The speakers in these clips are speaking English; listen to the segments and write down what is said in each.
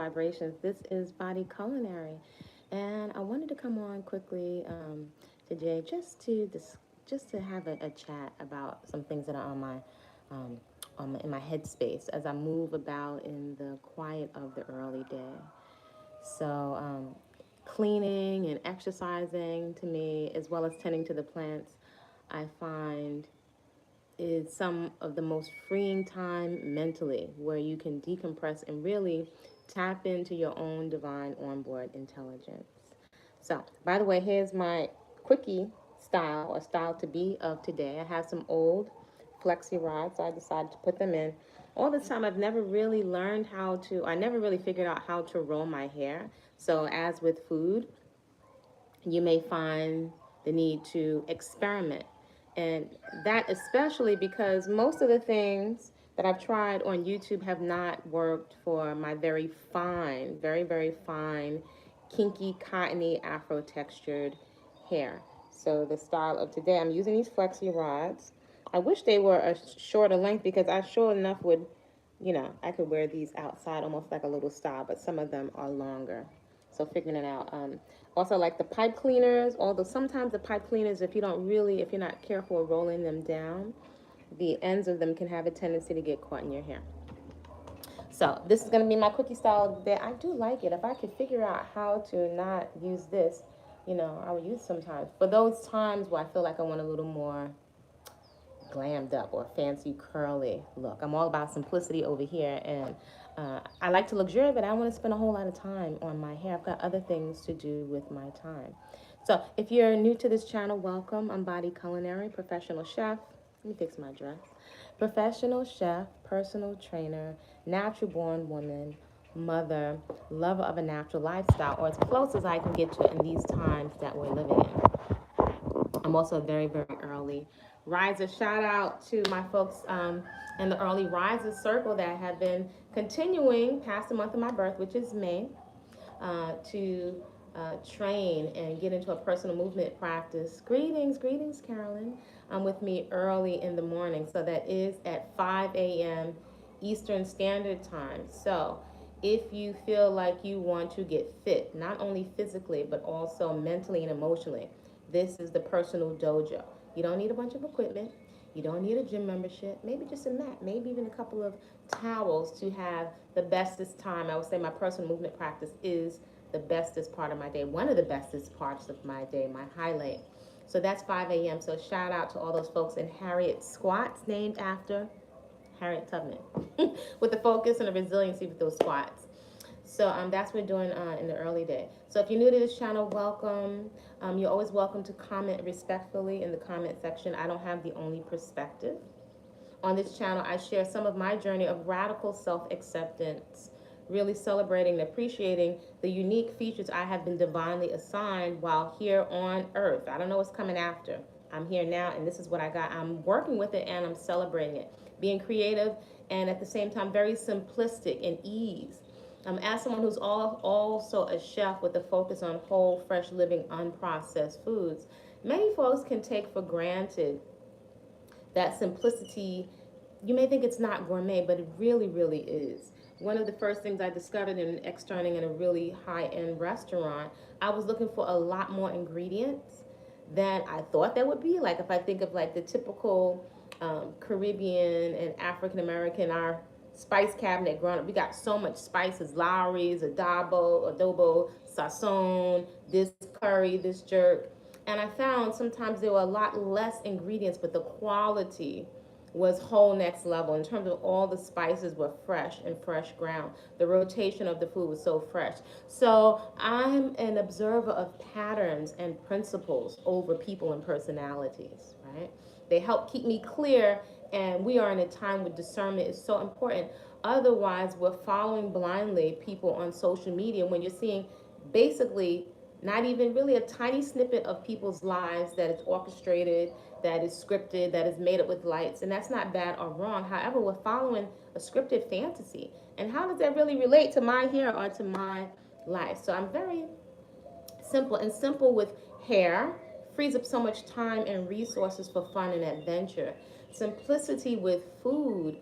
vibrations. This is Body-Culinary, and I wanted to come on quickly today just to have a chat about some things that are um, in my headspace as I move about in the quiet of the early day. So, cleaning and exercising to me, as well as tending to the plants, I find is some of the most freeing time mentally where you can decompress and really tap into your own divine onboard intelligence. So, by the way, here's my quickie style or style to be of today. I have some old flexi rods, so I decided to put them in. All this time, I've never really learned how to, I never really figured out how to roll my hair. So, as with food, you may find the need to experiment. And that especially because most of the things that I've tried on YouTube have not worked for my very fine, very, very fine, kinky, cottony, Afro textured hair. So the style of today, I'm using these flexi rods. I wish they were a shorter length because I sure enough would, I could wear these outside almost like a little style, but some of them are longer. So figuring it out. Also, like the pipe cleaners, although sometimes the pipe cleaners, if you're not careful of rolling them down, the ends of them can have a tendency to get caught in your hair. So this is going to be my quickie style that I do like it. If I could figure out how to not use this, I would use it sometimes. For those times where I feel like I want a little more glammed up or fancy curly look. I'm all about simplicity over here, and I like to luxuriate, but I don't want to spend a whole lot of time on my hair. I've got other things to do with my time. So if you're new to this channel, welcome. I'm Body-Culinary, professional chef. Let me fix my dress. Professional chef, personal trainer, natural-born woman, mother, lover of a natural lifestyle, or as close as I can get to it in these times that we're living in. I'm also a very, very early riser. Shout out to my folks in the early riser circle that have been continuing past the month of my birth, which is May, to train and get into a personal movement practice. Greetings, Carolyn. With me early in the morning. So that is at 5 a.m. Eastern Standard Time. So if you feel like you want to get fit, not only physically, but also mentally and emotionally, this is the personal dojo. You don't need a bunch of equipment. You don't need a gym membership. Maybe just a mat. Maybe even a couple of towels to have the bestest time. I would say my personal movement practice is the bestest part of my day. One of the bestest parts of my day, my highlight. So that's 5 a.m. So shout out to all those folks in Harriet Squats, named after Harriet Tubman, with the focus and the resiliency with those squats. So that's what we're doing in the early day. So if you're new to this channel, welcome. You're always welcome to comment respectfully in the comment section. I don't have the only perspective. On this channel, I share some of my journey of radical self-acceptance, really celebrating and appreciating the unique features I have been divinely assigned while here on earth. I don't know what's coming after. I'm here now, and this is what I got. I'm working with it, and I'm celebrating it. Being creative, and at the same time, very simplistic and ease. As someone who's also a chef with a focus on whole, fresh living, unprocessed foods, many folks can take for granted that simplicity. You may think it's not gourmet, but it really, really is. One of the first things I discovered in externing in a really high-end restaurant, I was looking for a lot more ingredients than I thought there would be. Like if I think of like the typical Caribbean and African American, our spice cabinet growing up, we got so much spices: Lowry's, adobo, sazon, this curry, this jerk. And I found sometimes there were a lot less ingredients, but the quality was whole next level in terms of all the spices were fresh and fresh ground. The rotation of the food was so fresh. So I'm an observer of patterns and principles over people and personalities, right? They help keep me clear, and we are in a time where discernment is so important. Otherwise, we're following blindly people on social media when you're seeing basically not even really a tiny snippet of people's lives that is orchestrated, that is scripted, that is made up with lights. And that's not bad or wrong. However, we're following a scripted fantasy. And how does that really relate to my hair or to my life? So I'm very simple, and simple with hair frees up so much time and resources for fun and adventure. Simplicity with food,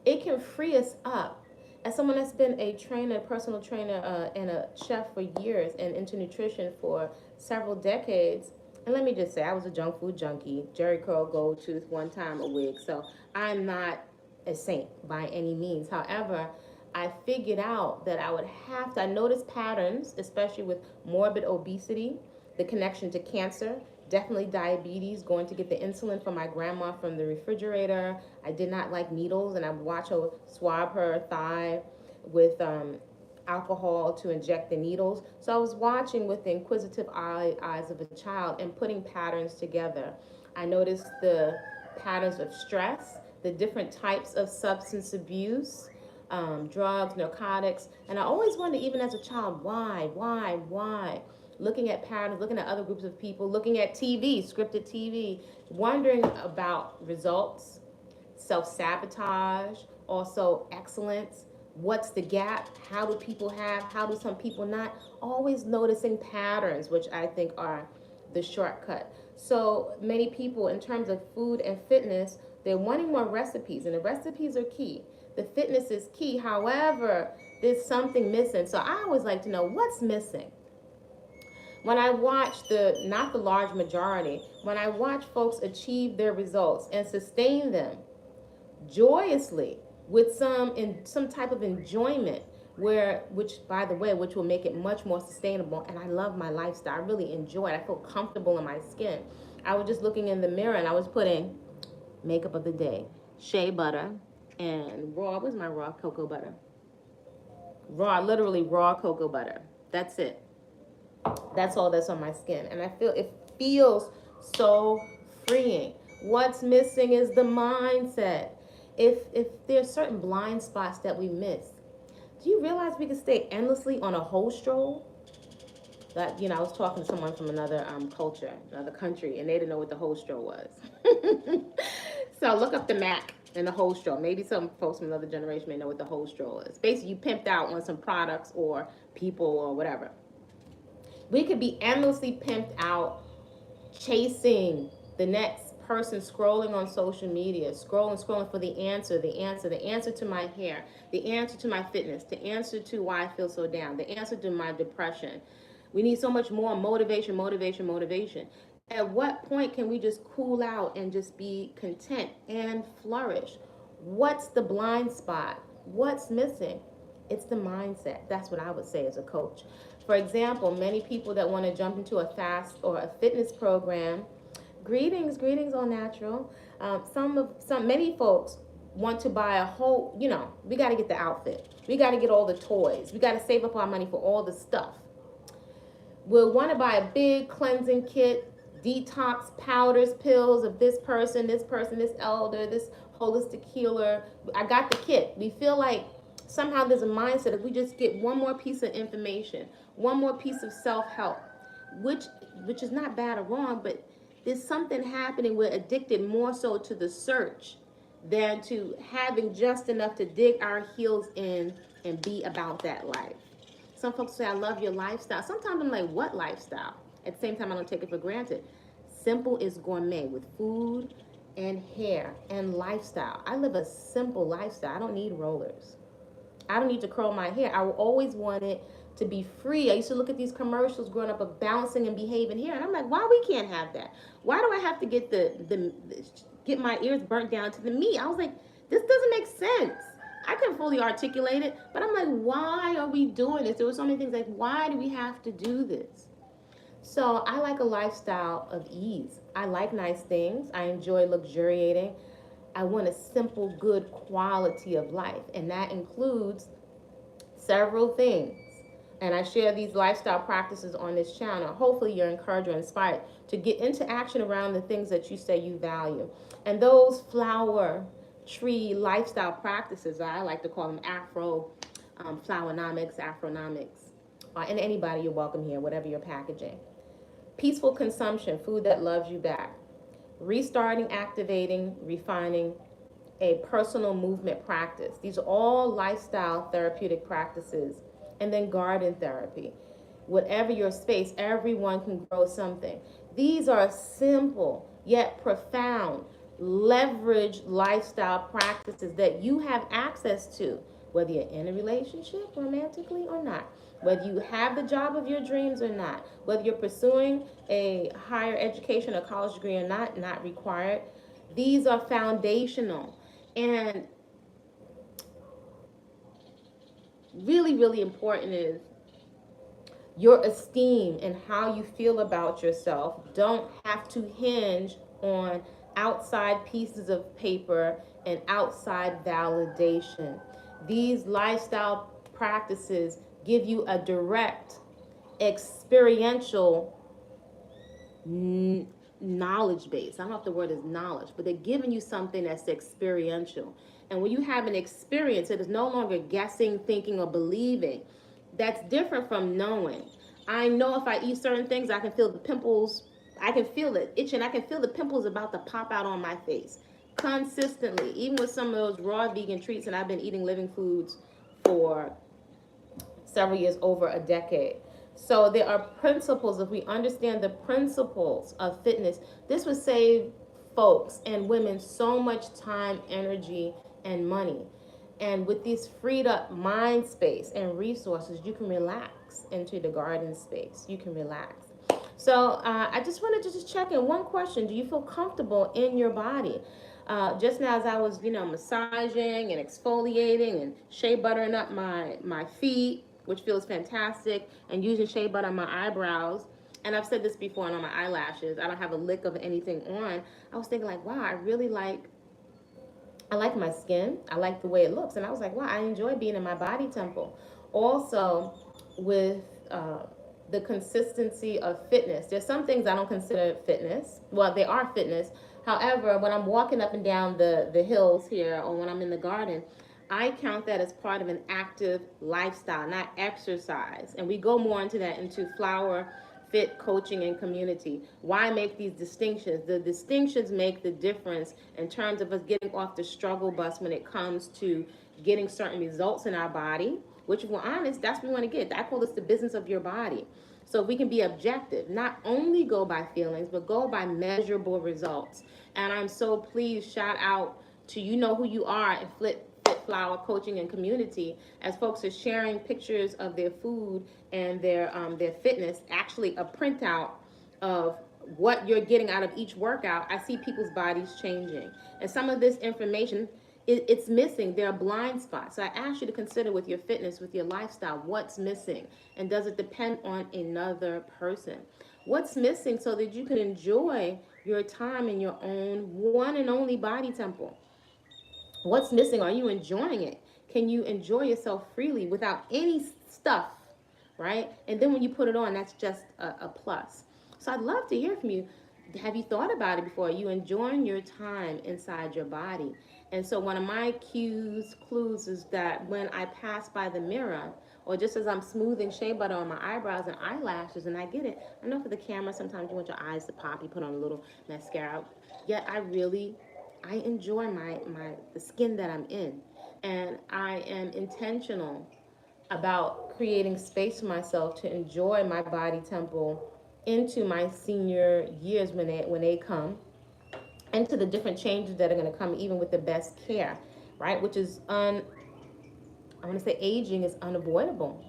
it can free us up as someone that's been a trainer, personal trainer, and a chef for years and into nutrition for several decades, and let me just say, I was a junk food junkie, Jerry curl, gold tooth, one time a wig. So I'm not a saint by any means. However, I figured out that I would have to, I noticed patterns, especially with morbid obesity, the connection to cancer, definitely diabetes, going to get the insulin from my grandma from the refrigerator. I did not like needles, and I would watch her swab her thigh with alcohol to inject the needles. So I was watching with the inquisitive eyes of a child and putting patterns together. I noticed the patterns of stress, the different types of substance abuse, drugs, narcotics, and I always wondered, even as a child, why? Looking at patterns, looking at other groups of people, looking at TV, scripted TV, wondering about results, self-sabotage, also excellence. What's the gap? How do people have? How do some people not? Always noticing patterns, which I think are the shortcut. So many people, in terms of food and fitness, they're wanting more recipes, and the recipes are key. The fitness is key. However, there's something missing. So I always like to know what's missing. When I watch not the large majority, when I watch folks achieve their results and sustain them joyously with some type of enjoyment, which by the way, which will make it much more sustainable. And I love my lifestyle. I really enjoy it. I feel comfortable in my skin. I was just looking in the mirror and I was putting makeup of the day, shea butter, and where's my raw cocoa butter? Literally raw cocoa butter. That's it. That's all that's on my skin. And I feel it feels so freeing. What's missing is the mindset. If there's certain blind spots that we miss, do you realize we can stay endlessly on a whole stroll? That, I was talking to someone from another culture, another country, and they didn't know what the whole stroll was. So look up the MAC and the whole stroll. Maybe some folks from another generation may know what the whole stroll is. Basically, you pimped out on some products or people or whatever. We could be endlessly pimped out, chasing the next person, scrolling on social media, scrolling for the answer to my hair, the answer to my fitness, the answer to why I feel so down, the answer to my depression. We need so much more motivation. At what point can we just cool out and just be content and flourish? What's the blind spot? What's missing? It's the mindset. That's what I would say as a coach. For example, many people that want to jump into a fast or a fitness program, greetings all natural. Many folks want to buy a whole, we got to get the outfit. We got to get all the toys. We got to save up our money for all the stuff. We'll want to buy a big cleansing kit, detox powders, pills of this person, this elder, this holistic healer. I got the kit. We feel like somehow there's a mindset if we just get one more piece of information, one more piece of self-help, which is not bad or wrong, but there's something happening. We're addicted more so to the search than to having just enough to dig our heels in and be about that life. Some folks say, I love your lifestyle. Sometimes I'm like, what lifestyle? At the same time, I don't take it for granted. Simple is gourmet with food and hair and lifestyle. I live a simple lifestyle. I don't need rollers. I don't need to curl my hair. I always wanted to be free. I used to look at these commercials growing up of bouncing and behaving hair, and I'm like, why we can't have that? Why do I have to get get my ears burnt down to the meat? I was like, this doesn't make sense. I couldn't fully articulate it, but I'm like, why are we doing this? There were so many things like, why do we have to do this? So I like a lifestyle of ease. I like nice things. I enjoy luxuriating. I want a simple, good quality of life, and that includes several things. And I share these lifestyle practices on this channel. Hopefully you're encouraged or inspired to get into action around the things that you say you value. And those flower tree lifestyle practices, I like to call them Afro, flowernomics, Afronomics, and anybody, you're welcome here, whatever you're packaging. Peaceful consumption, food that loves you back. Restarting, activating, refining, a personal movement practice. These are all lifestyle therapeutic practices. And then garden therapy. Whatever your space, everyone can grow something. These are simple yet profound leverage lifestyle practices that you have access to whether you're in a relationship romantically or not, whether you have the job of your dreams or not, whether you're pursuing a higher education or college degree or not, not required. These are foundational and really, really important is your esteem and how you feel about yourself don't have to hinge on outside pieces of paper and outside validation. These lifestyle practices give you a direct experiential knowledge base. I don't know if the word is knowledge, but they're giving you something that's experiential. And when you have an experience, it is no longer guessing, thinking, or believing. That's different from knowing. I know if I eat certain things, I can feel the pimples. I can feel it itching. I can feel the pimples about to pop out on my face consistently, even with some of those raw vegan treats. And I've been eating living foods for several years, over a decade. So there are principles. If we understand the principles of fitness, this would save folks and women so much time, energy, and money. And with this freed up mind space and resources, you can relax into the garden space. You can relax. So I just wanted to just check in one question. Do you feel comfortable in your body? Just now as I was, massaging and exfoliating and shea buttering up my feet, which feels fantastic, and using shea butter on my eyebrows, and I've said this before, and on my eyelashes, I don't have a lick of anything on. I was thinking like, wow, I like my skin. I like the way it looks. And I was like, wow, I enjoy being in my body temple. Also, with the consistency of fitness, there's some things I don't consider fitness. Well, they are fitness. However, when I'm walking up and down the hills here or when I'm in the garden, I count that as part of an active lifestyle, not exercise. And we go more into that into flower fit coaching and community. Why make these distinctions? The distinctions make the difference in terms of us getting off the struggle bus when it comes to getting certain results in our body, which if we're honest, that's what we want to get. I call this the business of your body. So we can be objective, not only go by feelings, but go by measurable results. And I'm so pleased, shout out to you know who you are and Fit Flower Coaching and Community, as folks are sharing pictures of their food and their fitness, actually a printout of what you're getting out of each workout. I see people's bodies changing. And some of this information, it's missing. There are blind spots. So I ask you to consider with your fitness, with your lifestyle, what's missing? And does it depend on another person? What's missing so that you can enjoy your time in your own one and only body temple? What's missing? Are you enjoying it? Can you enjoy yourself freely without any stuff, right? And then when you put it on, that's just a plus. So I'd love to hear from you. Have you thought about it before? Are you enjoying your time inside your body? And so one of my clues is that when I pass by the mirror, or just as I'm smoothing shea butter on my eyebrows and eyelashes, and I get it. I know for the camera, sometimes you want your eyes to pop, you put on a little mascara. Yet I enjoy the skin that I'm in, and I am intentional about creating space for myself to enjoy my body temple into my senior years when they come, and to the different changes that are going to come, even with the best care, right? Which is I want to say aging is unavoidable.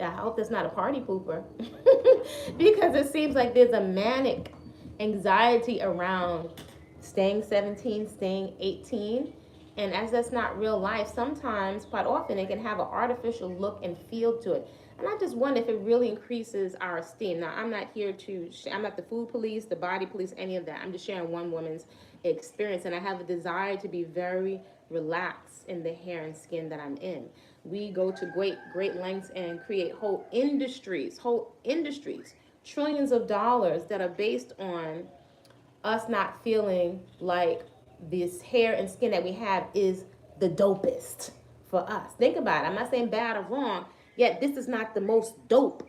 I hope that's not a party pooper because it seems like there's a manic anxiety around staying 17, staying 18. And as that's not real life, sometimes, quite often, it can have an artificial look and feel to it. And I just wonder if it really increases our esteem. Now, I'm not here I'm not the food police, the body police, any of that. I'm just sharing one woman's experience. And I have a desire to be very relaxed in the hair and skin that I'm in. We go to great lengths and create whole industries, trillions of dollars that are based on us not feeling like this hair and skin that we have is the dopest for us. Think about it. I'm not saying bad or wrong, yet this is not the most dope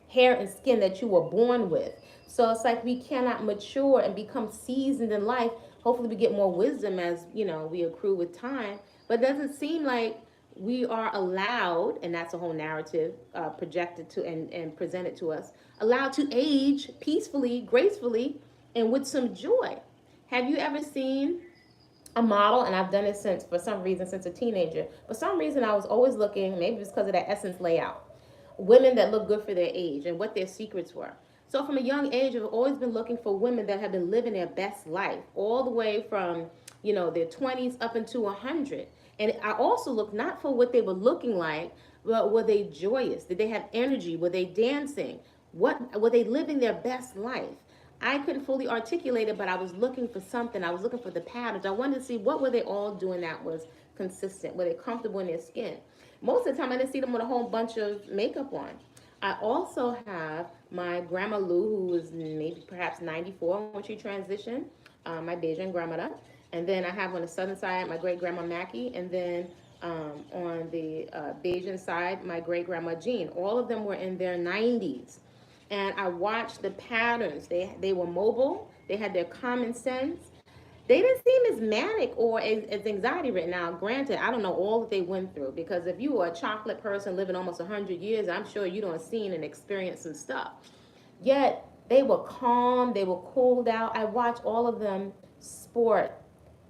hair and skin that you were born with. So it's like we cannot mature and become seasoned in life. Hopefully we get more wisdom as, we accrue with time. But it doesn't seem like we are allowed, and that's a whole narrative projected to and presented to us, allowed to age peacefully, gracefully, and with some joy. Have you ever seen a model, and I've done it since, for some reason, since a teenager. For some reason, I was always looking, maybe it's because of that Essence layout, women that look good for their age and what their secrets were. So from a young age, I've always been looking for women that have been living their best life, all the way from, their 20s up into 100. And I also looked not for what they were looking like, but were they joyous? Did they have energy? Were they dancing? What were they living their best life? I couldn't fully articulate it, but I was looking for something. I was looking for the patterns. I wanted to see what were they all doing that was consistent. Were they comfortable in their skin? Most of the time, I didn't see them with a whole bunch of makeup on. I also have my Grandma Lou, who was maybe perhaps 94 when she transitioned, my Bajan grandmother. And then I have on the southern side my great grandma Mackie, and then on the Bajan side, my great grandma Jean. All of them were in their 90s. And I watched the patterns. They were mobile, they had their common sense. They didn't seem as manic or as anxiety ridden. Now, granted, I don't know all that they went through, because if you were a chocolate person living almost 100 years, I'm sure you don't seen and experienced some stuff. Yet they were calm, they were cooled out. I watched all of them sport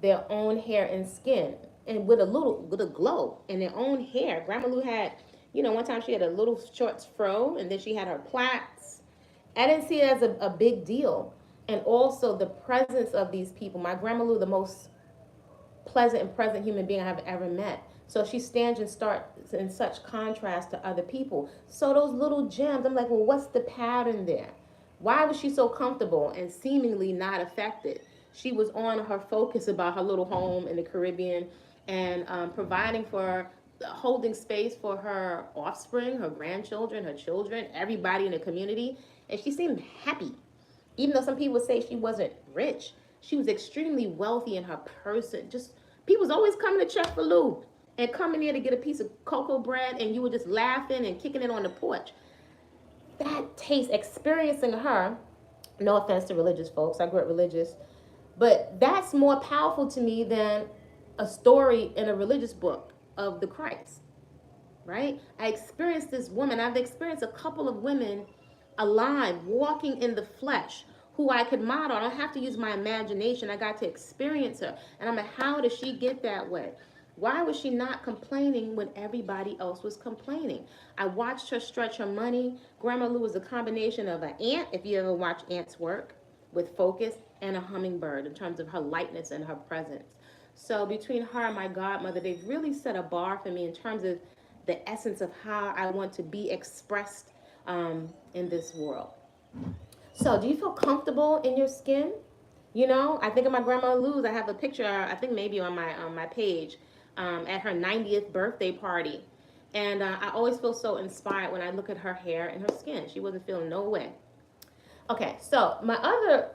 their own hair and skin, and with a glow in their own hair. Grandma Lou had, one time she had a little short fro, and then she had her plaits. I didn't see it as a big deal. And also the presence of these people. My Grandma Lou, the most pleasant and present human being I've ever met. So she stands and starts in such contrast to other people. So those little gems, I'm like, well, what's the pattern there? Why was she so comfortable and seemingly not affected? She was on her focus about her little home in the Caribbean, and providing for, holding space for her offspring, her grandchildren, her children, everybody in the community. And she seemed happy. Even though some people say she wasn't rich, she was extremely wealthy in her person. Just people was always coming to check for Lou and coming there to get a piece of cocoa bread, and you were just laughing and kicking it on the porch. That taste, experiencing her, no offense to religious folks, I grew up religious, but that's more powerful to me than a story in a religious book of the Christ, right? I experienced this woman. I've experienced a couple of women alive, walking in the flesh, who I could model. I don't have to use my imagination. I got to experience her. And I'm like, how did she get that way? Why was she not complaining when everybody else was complaining? I watched her stretch her money. Grandma Lou was a combination of an ant, if you ever watch ants work, with focus, and a hummingbird in terms of her lightness and her presence. So between her and my godmother, they've really set a bar for me in terms of the essence of how I want to be expressed in this world. So, do you feel comfortable in your skin? I think of my grandma Lou's. I have a picture, I think maybe on my page, at her 90th birthday party. And I always feel so inspired when I look at her hair and her skin. She wasn't feeling no way. Okay, so my other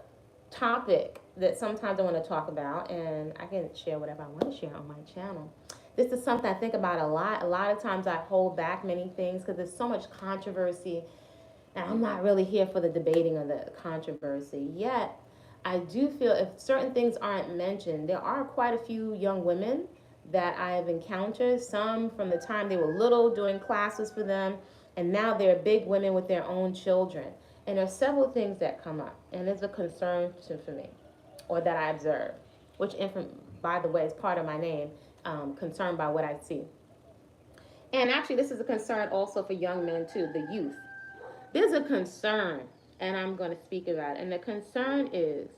topic that sometimes I want to talk about, and I can share whatever I want to share on my channel. This is something I think about a lot. A lot of times I hold back many things because there's so much controversy, and I'm not really here for the debating of the controversy. Yet, I do feel if certain things aren't mentioned, there are quite a few young women that I have encountered, some from the time they were little doing classes for them, and now they're big women with their own children. And there are several things that come up, and it's a concern for me, or that I observe, which, by the way, is part of my name, concerned by what I see. And actually, this is a concern also for young men, too, the youth. There's a concern, and I'm going to speak about it. And the concern is,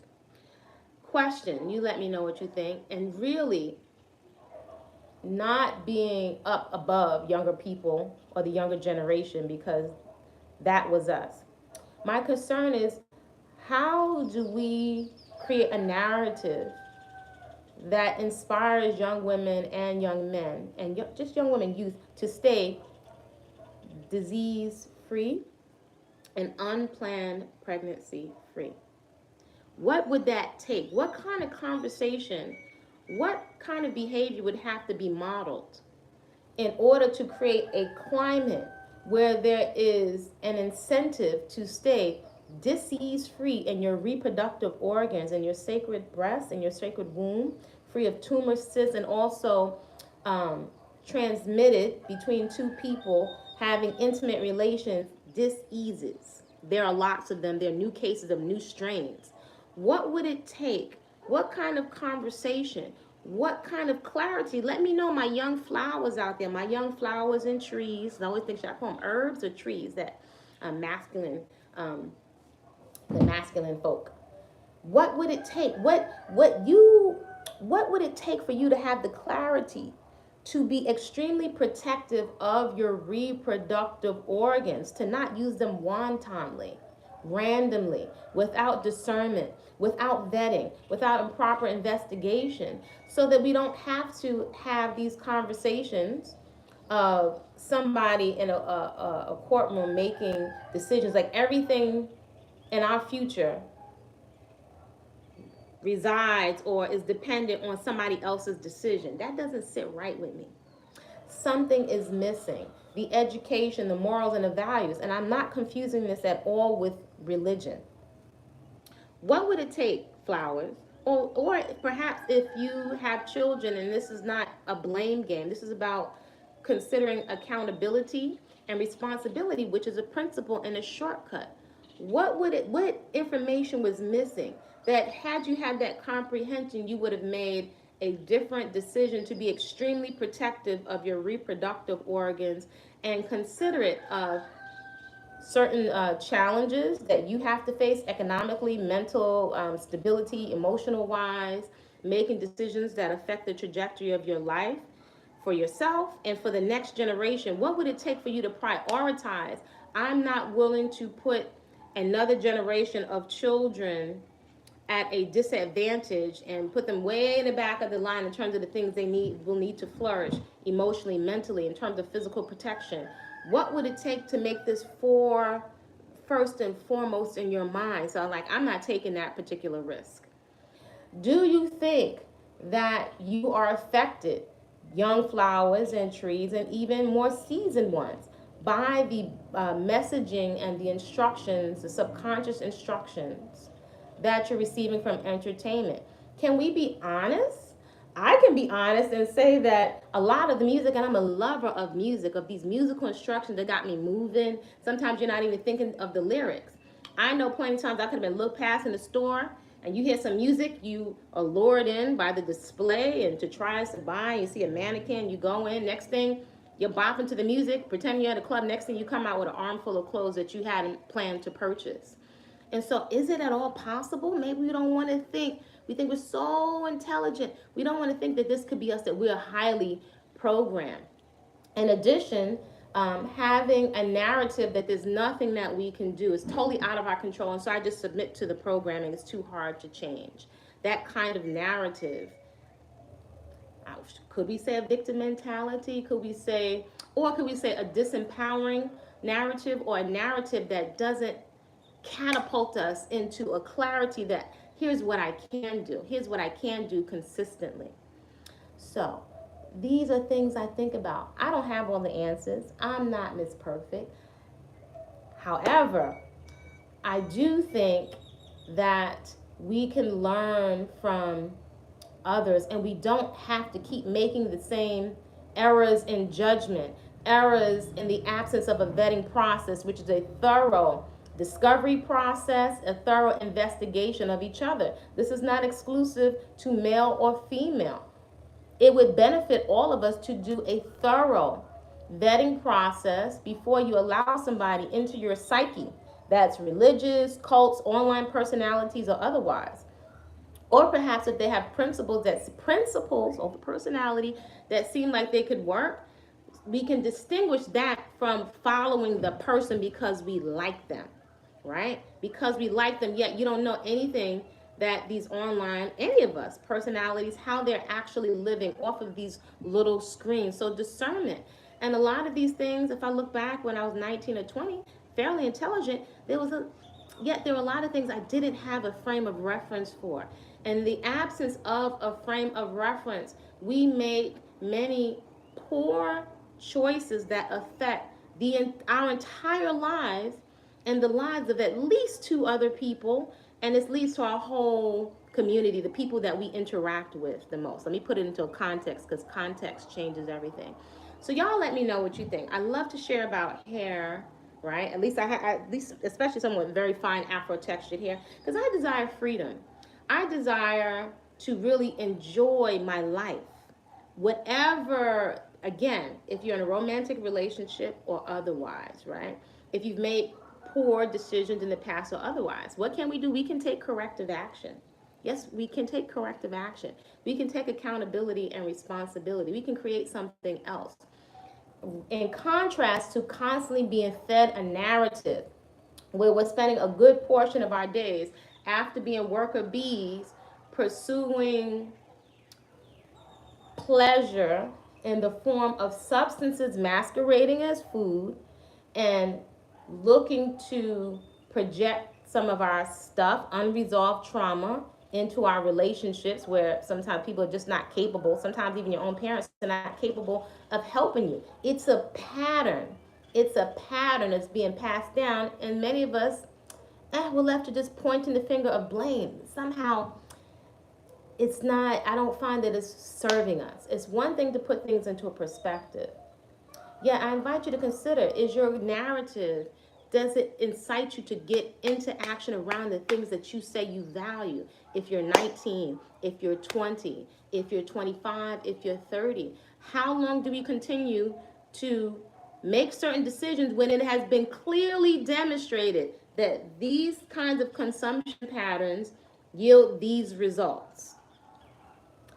question, you let me know what you think, and really not being up above younger people or the younger generation, because that was us. My concern is, how do we create a narrative that inspires young women and young men, and just young women, youth, to stay disease-free and unplanned pregnancy free? What would that take? What kind of conversation, what kind of behavior would have to be modeled in order to create a climate where there is an incentive to stay disease-free in your reproductive organs, in your sacred breast, in your sacred womb, free of tumor, cysts, and also transmitted between two people having intimate relations, diseases. There are lots of them. There are new cases of new strains. What would it take? What kind of conversation? What kind of clarity? Let me know, my young flowers out there, my young flowers and trees. I always think, should I call them herbs or trees? That masculine, um, the masculine folk. What would it take? What would it take for you to have the clarity to be extremely protective of your reproductive organs, to not use them wantonly, randomly, without discernment, without vetting, without improper investigation, so that we don't have to have these conversations of somebody in a courtroom making decisions like everything in our future resides or is dependent on somebody else's decision. That doesn't sit right with me. Something is missing. The education, the morals, and the values. And I'm not confusing this at all with religion. What would it take, flowers? Or perhaps if you have children and this is not a blame game, this is about considering accountability and responsibility, which is a principle and a shortcut. What information was missing that had you had that comprehension, you would have made a different decision to be extremely protective of your reproductive organs and considerate of certain challenges that you have to face economically, mental stability, emotional wise, making decisions that affect the trajectory of your life for yourself and for the next generation. What would it take for you to prioritize? I'm not willing to put another generation of children at a disadvantage and put them way in the back of the line in terms of the things they will need to flourish emotionally, mentally, in terms of physical protection. What would it take to make this first and foremost in your mind? So like, I'm not taking that particular risk. Do you think that you are affected, young flowers and trees and even more seasoned ones, by the messaging and the instructions, the subconscious instructions that you're receiving from entertainment? Can we be honest? I can be honest and say that a lot of the music, and I'm a lover of music, of these musical instructions that got me moving. Sometimes you're not even thinking of the lyrics. I know plenty of times I could have been looked past in the store and you hear some music, you are lured in by the display and to try to buy. You see a mannequin, you go in, next thing you're bopping to the music, pretending you're at a club. Next thing you come out with an armful of clothes that you hadn't planned to purchase. And so is it at all possible? Maybe we don't want to think, we think we're so intelligent. We don't want to think that this could be us, that we're highly programmed. In addition, having a narrative that there's nothing that we can do is totally out of our control. And so I just submit to the programming. It's too hard to change. That kind of narrative, could we say a victim mentality? Could we say a disempowering narrative, or a narrative that doesn't catapult us into a clarity that here's what I can do. Here's what I can do consistently. So these are things I think about. I don't have all the answers. I'm not Miss Perfect. However, I do think that we can learn from others, and we don't have to keep making the same errors in judgment, errors in the absence of a vetting process, which is a thorough discovery process, a thorough investigation of each other. This is not exclusive to male or female. It would benefit all of us to do a thorough vetting process before you allow somebody into your psyche, that's religious, cults, online personalities, or otherwise. Or perhaps if they have principles over personality that seem like they could work, we can distinguish that from following the person because we like them, right? Because we like them, yet you don't know anything that these online, any of us, personalities, how they're actually living off of these little screens. So discernment. And a lot of these things, if I look back when I was 19 or 20, fairly intelligent, yet there were a lot of things I didn't have a frame of reference for. In the absence of a frame of reference, we make many poor choices that affect our entire lives and the lives of at least two other people, and it leads to our whole community, the people that we interact with the most. Let me put it into a context, because context changes everything. So y'all let me know what you think. I love to share about hair, right? At least especially someone with very fine Afro textured hair, because I desire freedom. I desire to really enjoy my life. Whatever, again, if you're in a romantic relationship or otherwise, right? If you've made poor decisions in the past or otherwise, what can we do? We can take corrective action. Yes, we can take corrective action. We can take accountability and responsibility. We can create something else. In contrast to constantly being fed a narrative where we're spending a good portion of our days after being worker bees pursuing pleasure in the form of substances masquerading as food and looking to project some of our stuff, unresolved trauma, into our relationships where sometimes people are just not capable. Sometimes even your own parents are not capable of helping you. It's a pattern. It's a pattern that's being passed down, and many of us, we're left to just pointing the finger of blame. Somehow, it's not, I don't find that it's serving us. It's one thing to put things into a perspective. Yeah, I invite you to consider, is your narrative, does it incite you to get into action around the things that you say you value? If you're 19, if you're 20, if you're 25, if you're 30, how long do we continue to make certain decisions when it has been clearly demonstrated that these kinds of consumption patterns yield these results?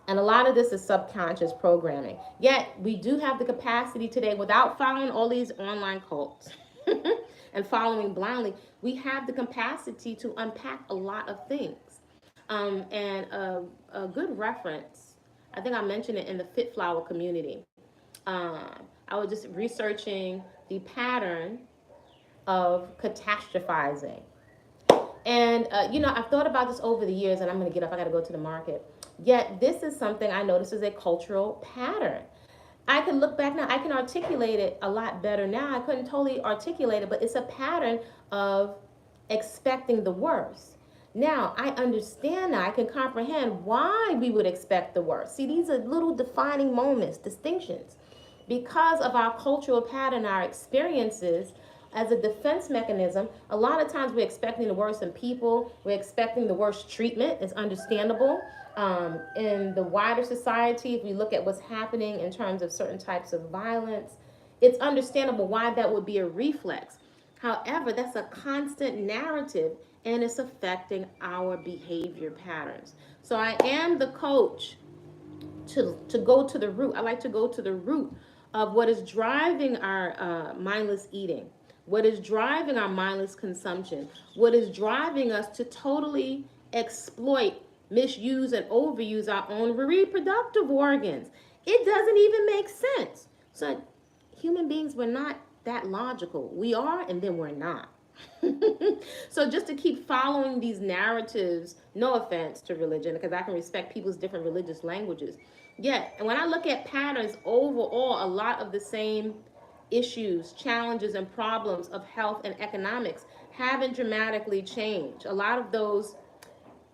And a lot of this is subconscious programming. Yet we do have the capacity today, without following all these online cults and following blindly, we have the capacity to unpack a lot of things. And a good reference, I think I mentioned it in the Fit Flower community. I was just researching the pattern of catastrophizing. And, I've thought about this over the years, and I'm going to get up. I got to go to the market. Yet this is something I notice is a cultural pattern. I can look back now. I can articulate it a lot better now. I couldn't totally articulate it, but it's a pattern of expecting the worst. Now, I understand now. I can comprehend why we would expect the worst. See, these are little defining moments, distinctions. Because of our cultural pattern, our experiences, as a defense mechanism, a lot of times we're expecting the worst in people. We're expecting the worst treatment. It's understandable. In the wider society, if we look at what's happening in terms of certain types of violence, it's understandable why that would be a reflex. However, that's a constant narrative, and it's affecting our behavior patterns. So I am the coach to go to the root. I like to go to the root of what is driving our mindless eating, what is driving our mindless consumption, what is driving us to totally exploit, misuse, and overuse our own reproductive organs. It doesn't even make sense. So human beings, we're not that logical. We are, and then we're not. So just to keep following these narratives, no offense to religion, because I can respect people's different religious languages. Yet, and when I look at patterns overall, a lot of the same issues, challenges, and problems of health and economics haven't dramatically changed. A lot of those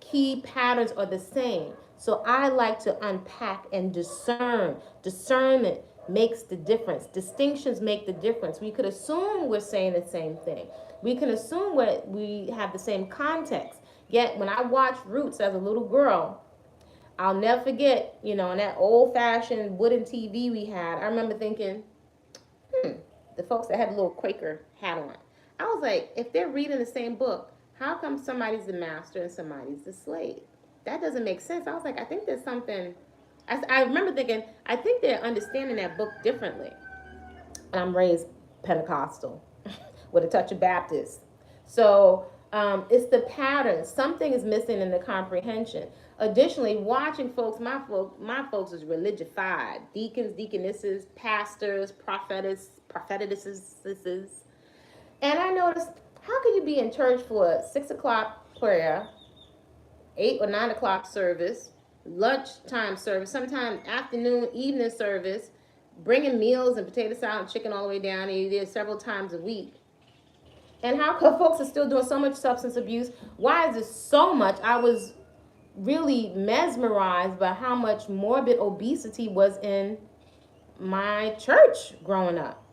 key patterns are the same. So I like to unpack and discern. Discernment makes the difference. Distinctions make the difference. We could assume we're saying the same thing. We can assume we have the same context. Yet when I watched Roots as a little girl, I'll never forget, in that old-fashioned wooden TV we had, I remember thinking, the folks that had a little Quaker hat on. I was like, if they're reading the same book, how come somebody's the master and somebody's the slave? That doesn't make sense. I was like, I think there's something. I remember thinking, I think they're understanding that book differently. And I'm raised Pentecostal with a touch of Baptist. So it's the pattern. Something is missing in the comprehension. Additionally, watching folks, my folks is religified. Deacons, deaconesses, pastors, prophetesses. And I noticed, how can you be in church for a 6 o'clock prayer, 8 or 9 o'clock service, lunchtime service, sometimes afternoon, evening service, bringing meals and potato salad and chicken all the way down, and you did several times a week? And how come folks are still doing so much substance abuse? Why is it so much? I was really mesmerized by how much morbid obesity was in my church growing up.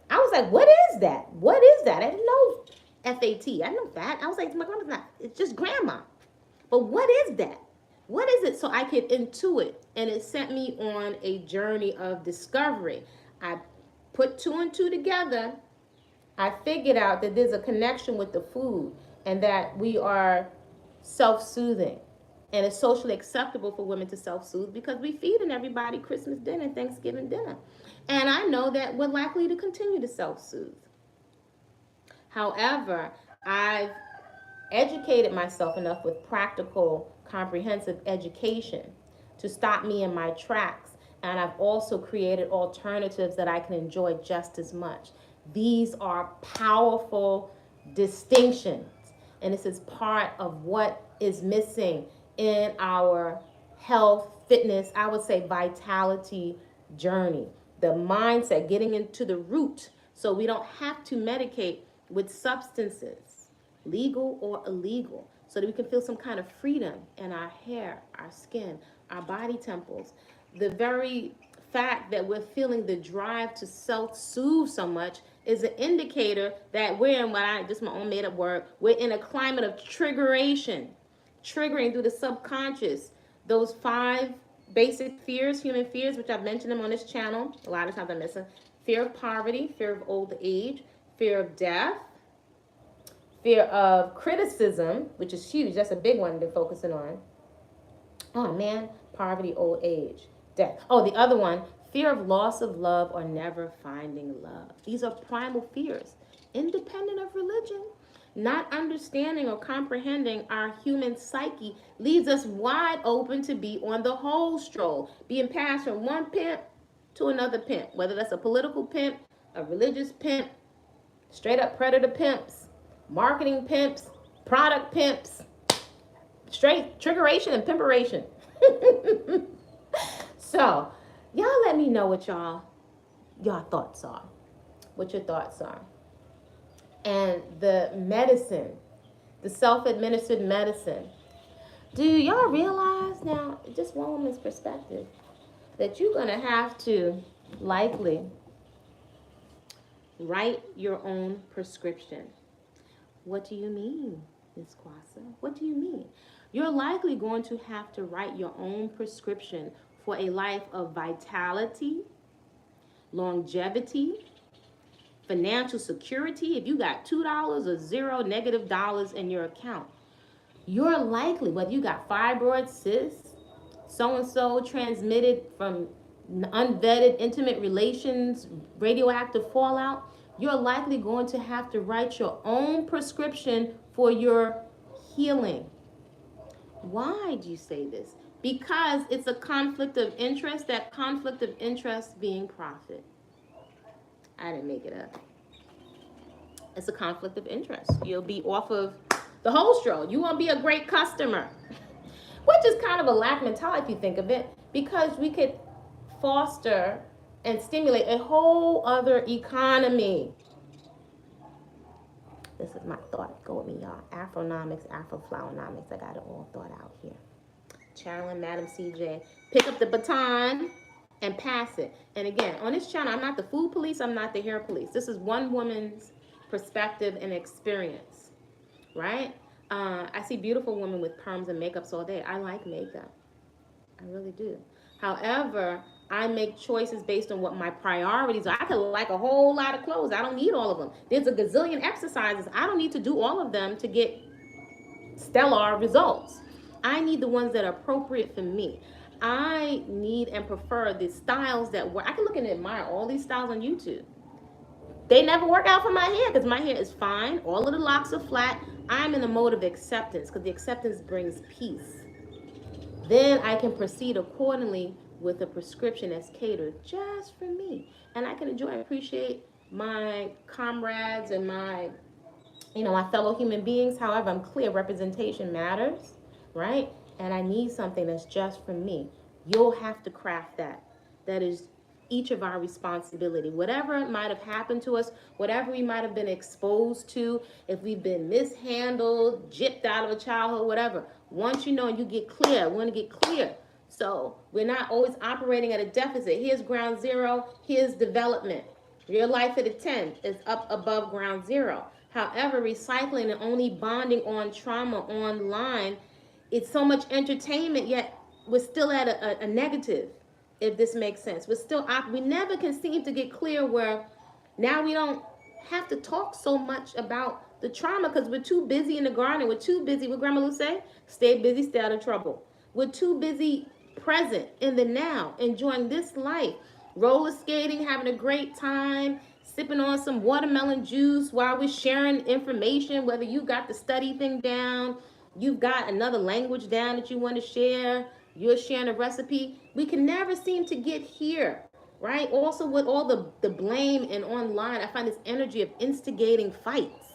I was like, what is that? What is that? I didn't know FAT. I know fat. I was like, my grandma's not. It's just grandma. But what is that? What is it? So I could intuit. And it sent me on a journey of discovery. I put two and two together. I figured out that there's a connection with the food and that we are self-soothing. And it's socially acceptable for women to self-soothe because we feeding everybody Christmas dinner and Thanksgiving dinner. And I know that we're likely to continue to self-soothe. However, I've educated myself enough with practical, comprehensive education to stop me in my tracks. And I've also created alternatives that I can enjoy just as much. These are powerful distinctions. And this is part of what is missing in our health, fitness, I would say vitality journey. The mindset, getting into the root so we don't have to medicate with substances, legal or illegal, so that we can feel some kind of freedom in our hair, our skin, our body temples. The very fact that we're feeling the drive to self-soothe so much is an indicator that we're in just my own made up word, we're in a climate of triggering through the subconscious. Those 5 basic fears, human fears, which I've mentioned them on this channel. A lot of times I miss them. Fear of poverty, fear of old age, fear of death, fear of criticism, which is huge. That's a big one to focusing on. Oh man, poverty, old age, death. Oh, the other one, fear of loss of love or never finding love. These are primal fears, independent of religion. Not understanding or comprehending our human psyche leaves us wide open to be on the whole stroll, being passed from one pimp to another pimp, whether that's a political pimp, a religious pimp, straight up predator pimps, marketing pimps, product pimps, straight triggeration and pimperation. So, y'all let me know what y'all thoughts are. What your thoughts are. And the medicine, the self-administered medicine. Do y'all realize now, just one woman's perspective, that you're going to have to likely write your own prescription? What do you mean, Ms. Kwasa? What do you mean? You're likely going to have to write your own prescription for a life of vitality, longevity, financial security. If you got $2 or $0 in your account, you're likely, whether you got fibroid, cysts, so-and-so transmitted from unvetted intimate relations, radioactive fallout, you're likely going to have to write your own prescription for your healing. Why do you say this? Because it's a conflict of interest, that conflict of interest being profit. I didn't make it up. It's a conflict of interest. You'll be off of the whole stroll. You won't be a great customer, which is kind of a lack mentality if you think of it, because we could foster and stimulate a whole other economy. This is my thought. Go with me, y'all. Afronomics, Afroflowernomics. I got it all thought out here. Channeling Madam CJ. Pick up the baton and pass it. And again, on this channel, I'm not the food police. I'm not the hair police. This is one woman's perspective and experience, right? I see beautiful women with perms and makeups all day. I like makeup. I really do. However, I make choices based on what my priorities are. I could like a whole lot of clothes. I don't need all of them. There's a gazillion exercises. I don't need to do all of them to get stellar results. I need the ones that are appropriate for me. I need and prefer the styles that work. I can look and admire all these styles on YouTube. They never work out for my hair because my hair is fine. All of the locks are flat. I'm in a mode of acceptance because the acceptance brings peace. Then I can proceed accordingly with a prescription that's catered just for me. And I can enjoy and appreciate my comrades and my fellow human beings. However, I'm clear representation matters, right? And I need something that's just for me. You'll have to craft that. That is each of our responsibility. Whatever might have happened to us, whatever we might have been exposed to, if we've been mishandled, gypped out of a childhood, whatever. Once you know and you get clear, we want to get clear. So we're not always operating at a deficit. Here's ground zero, here's development. Your life at a 10 is up above ground zero. However, recycling and only bonding on trauma online It's so much entertainment, yet we're still at a negative, if this makes sense. We're still, we never can seem to get clear where now we don't have to talk so much about the trauma because we're too busy in the garden. We're too busy, what Grandma Lou say? Stay busy, stay out of trouble. We're too busy present in the now, enjoying this life, roller skating, having a great time, sipping on some watermelon juice while we're sharing information, whether you got the study thing down, you've got another language down that you want to share, you're sharing a recipe. We can never seem to get here, right? Also, with all the blame and online, I find this energy of instigating fights.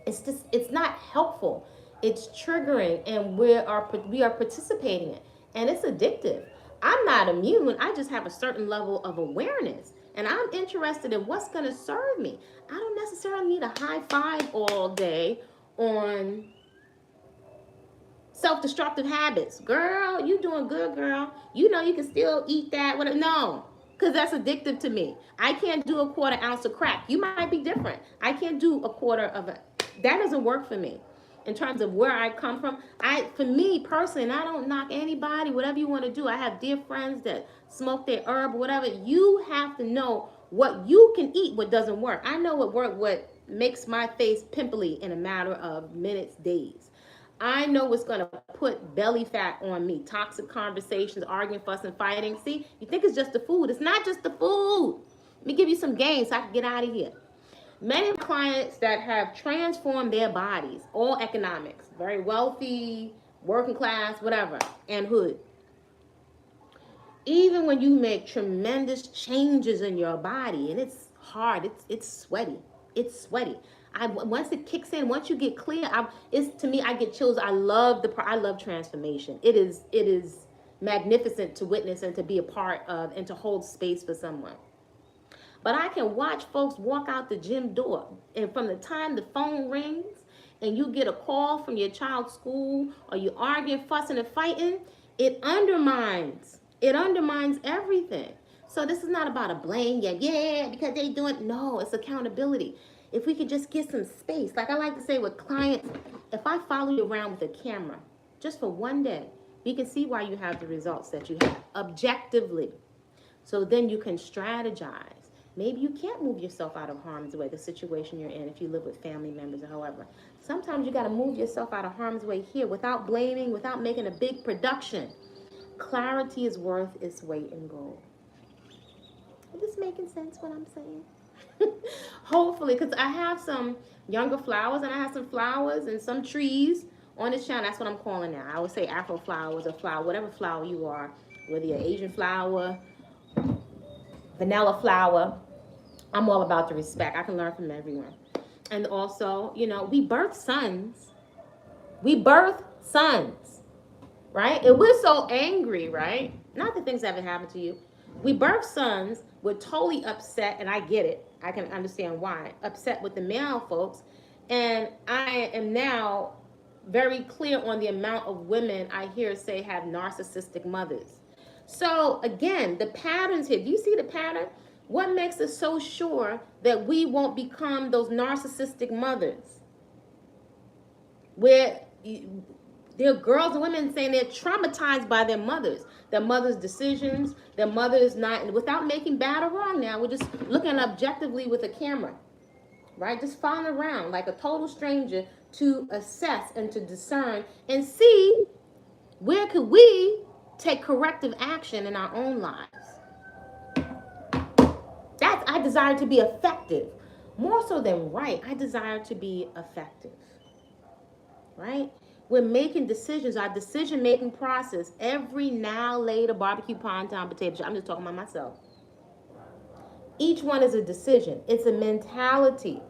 It's not helpful. It's triggering, and we are participating in it, and it's addictive. I'm not immune. I just have a certain level of awareness, and I'm interested in what's going to serve me. I don't necessarily need a high five all day on self-destructive habits. Girl, you doing good, girl. You know you can still eat that. No, because that's addictive to me. I can't do a quarter ounce of crack. You might be different. I can't do a quarter of it. That doesn't work for me. In terms of where I come from, for me personally, and I don't knock anybody, whatever you want to do. I have dear friends that smoke their herb, whatever. You have to know what you can eat, what doesn't work. I know what makes my face pimply in a matter of minutes, days. I know what's going to put belly fat on me. Toxic conversations, arguing, fussing, fighting. See, you think it's just the food. It's not just the food. Let me give you some games so I can get out of here. Many clients that have transformed their bodies, all economics, very wealthy, working class, whatever, and hood. Even when you make tremendous changes in your body, and it's hard, it's sweaty. It's sweaty. Once it kicks in, once you get clear, it's to me, I get chills. I love transformation. It is magnificent to witness and to be a part of and to hold space for someone. But I can watch folks walk out the gym door, and from the time the phone rings and you get a call from your child's school, or you arguing, fussing, and fighting, it undermines everything. So this is not about a blame, yeah, because they doing. No, it's accountability. If we could just get some space, like I like to say with clients, if I follow you around with a camera just for one day, we can see why you have the results that you have objectively. So then you can strategize. Maybe you can't move yourself out of harm's way, the situation you're in, if you live with family members or however. Sometimes you got to move yourself out of harm's way here without blaming, without making a big production. Clarity is worth its weight in gold. Is this making sense what I'm saying? Hopefully, because I have some younger flowers, and I have some flowers and some trees on this channel. That's what I'm calling now. I would say Afro flowers or flower, whatever flower you are, whether you're Asian flower, vanilla flower. I'm all about the respect. I can learn from everyone. And also, we birth sons. Right? And we're so angry, right? Not that things haven't happened to you. We birth sons. We're totally upset, and I get it. I can understand why. Upset with the male folks. And I am now very clear on the amount of women I hear say have narcissistic mothers. So again, the patterns here. Do you see the pattern? What makes us so sure that we won't become those narcissistic mothers? Where there are girls and women saying they're traumatized by their mother's decisions, their mother's not, without making bad or wrong now. We're just looking objectively with a camera, right? Just following around like a total stranger to assess and to discern and see where could we take corrective action in our own lives. I desire to be effective. More so than right, I desire to be effective, right? We're making decisions, our decision-making process, every now, later, barbecue, pond time, potato chip. I'm just talking about myself. Each one is a decision. It's a mentality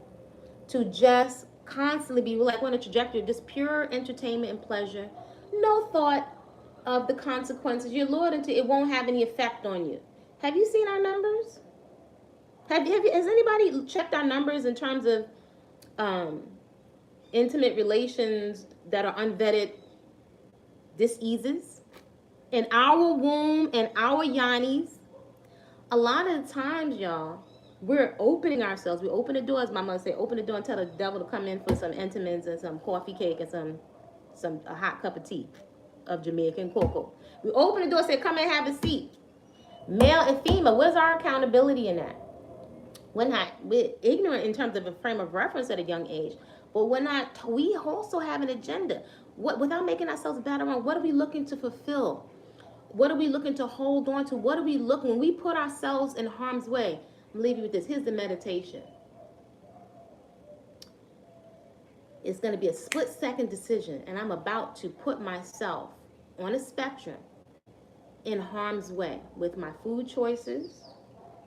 to just constantly be like on a trajectory, just pure entertainment and pleasure. No thought of the consequences. You're lured into it won't have any effect on you. Have you seen our numbers? Has anybody checked our numbers in terms of intimate relations that are unvetted diseases? In our womb and our yannis, a lot of the times, y'all, we're opening ourselves. We open the door, as my mother say, open the door and tell the devil to come in for some intimates and some coffee cake and some a hot cup of tea of Jamaican cocoa. We open the door, say, come and have a seat. Male and female, where's our accountability in that? We're ignorant in terms of a frame of reference at a young age, but we also have an agenda. Without making ourselves better on, what are we looking to fulfill? What are we looking to hold on to? What are we looking, when we put ourselves in harm's way? I'm leaving you with this. Here's the meditation. It's going to be a split-second decision, and I'm about to put myself on a spectrum in harm's way with my food choices,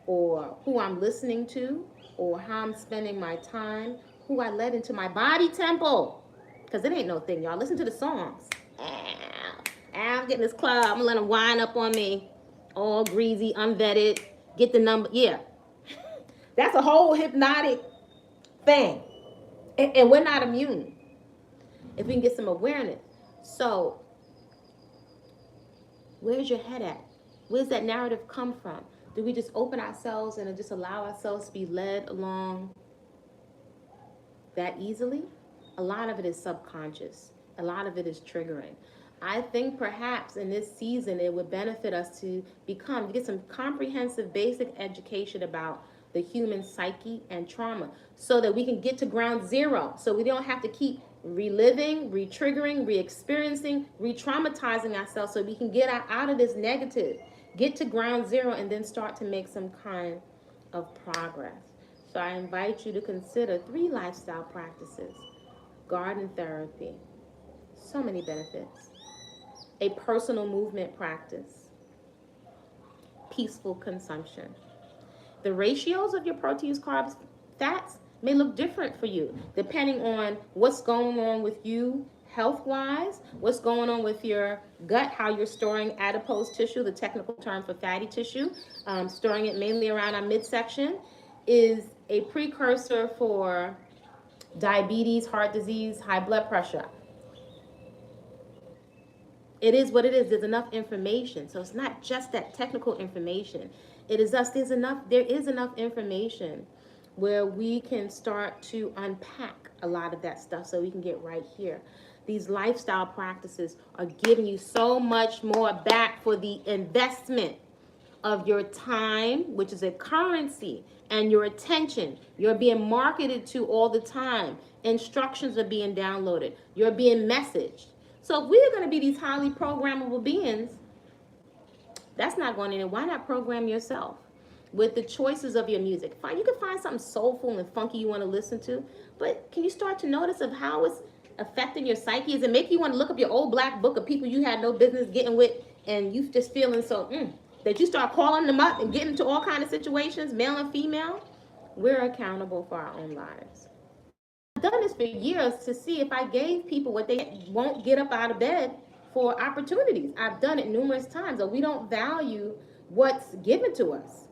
or who I'm listening to, or how I'm spending my time, who I let into my body temple. Because it ain't no thing, y'all. Listen to the songs. I'm getting this club. I'm going to let them wind up on me. All greasy, unvetted. Get the number. Yeah. That's a whole hypnotic thing. And we're not immune if we can get some awareness. So, where's your head at? Where's that narrative come from? Do we just open ourselves and just allow ourselves to be led along that easily? A lot of it is subconscious. A lot of it is triggering. I think perhaps in this season it would benefit us to get some comprehensive basic education about the human psyche and trauma, so that we can get to ground zero, so we don't have to keep reliving, re-triggering, re-experiencing, re-traumatizing ourselves, so we can get out of this negative, get to ground zero, and then start to make some kind of progress. So I invite you to consider 3 lifestyle practices. Garden therapy, so many benefits. A personal movement practice. Peaceful consumption. The ratios of your proteins, carbs, fats may look different for you, depending on what's going on with you health-wise, what's going on with your gut, how you're storing adipose tissue, the technical term for fatty tissue, storing it mainly around our midsection, is a precursor for diabetes, heart disease, high blood pressure. It is what it is. There's enough information. So it's not just that technical information. It is us. There is enough information where we can start to unpack a lot of that stuff so we can get right here. These lifestyle practices are giving you so much more back for the investment of your time, which is a currency, and your attention. You're being marketed to all the time. Instructions are being downloaded. You're being messaged. So if we're going to be these highly programmable beings, that's not going in. Why not program yourself with the choices of your music? You can find something soulful and funky you want to listen to, but can you start to notice of how it's affecting your psyche? Is it making you want to look up your old black book of people you had no business getting with, and you just feeling so that you start calling them up and getting into all kinds of situations, male and female? We're accountable for our own lives. I've done this for years to see if I gave people what they won't get up out of bed for opportunities. I've done it numerous times. We don't value what's given to us.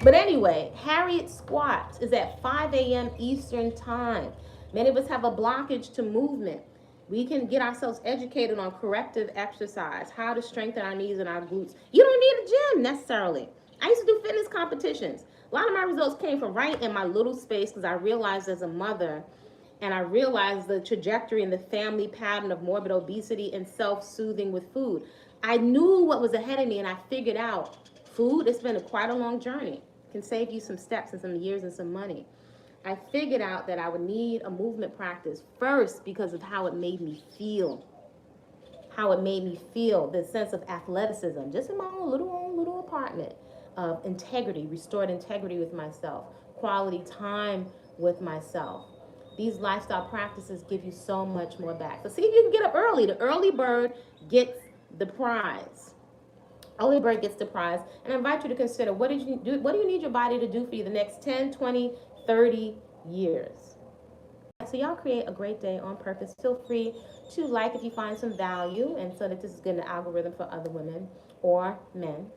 But anyway, Harriet squats is at 5 a.m. Eastern time. Many of us have a blockage to movement. We can get ourselves educated on corrective exercise, how to strengthen our knees and our glutes. You don't need a gym necessarily. I used to do fitness competitions. A lot of my results came from right in my little space, because I realized as a mother, and I realized the trajectory and the family pattern of morbid obesity and self-soothing with food. I knew what was ahead of me, and I figured out food. It's been quite a long journey. It can save you some steps and some years and some money. I figured out that I would need a movement practice first because of how it made me feel. The sense of athleticism, just in my own little apartment, of integrity, restored integrity with myself, quality time with myself. These lifestyle practices give you so much more back. So see if you can get up early. The early bird gets the prize. Early bird gets the prize. And I invite you to consider, what do you need your body to do for you the next 10, 20, 30 years? So y'all create a great day on purpose. Feel free to like if you find some value, and so that this is good in the algorithm for other women or men.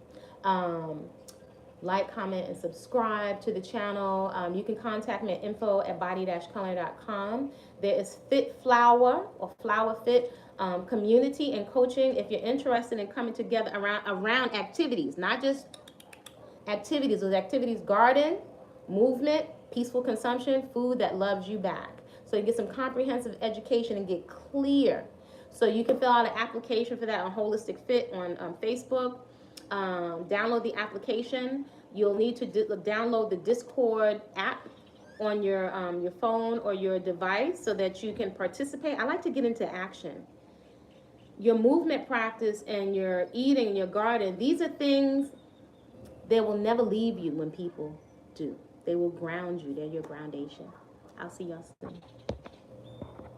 Like, comment, and subscribe to the channel. You can contact me at info@body-culinary.com. There is Fit Flower or Flower Fit community and coaching if you're interested in coming together around activities, not just activities. Those activities: garden, movement, peaceful consumption, food that loves you back. So you get some comprehensive education and get clear. So you can fill out an application for that on Holistic Fit on Facebook. Download the application. You'll need to download the Discord app on your phone or your device so that you can participate. I like to get into action. Your movement practice and your eating and your garden, these are things that will never leave you when people do. They will ground you. They're your groundation. I'll see y'all soon.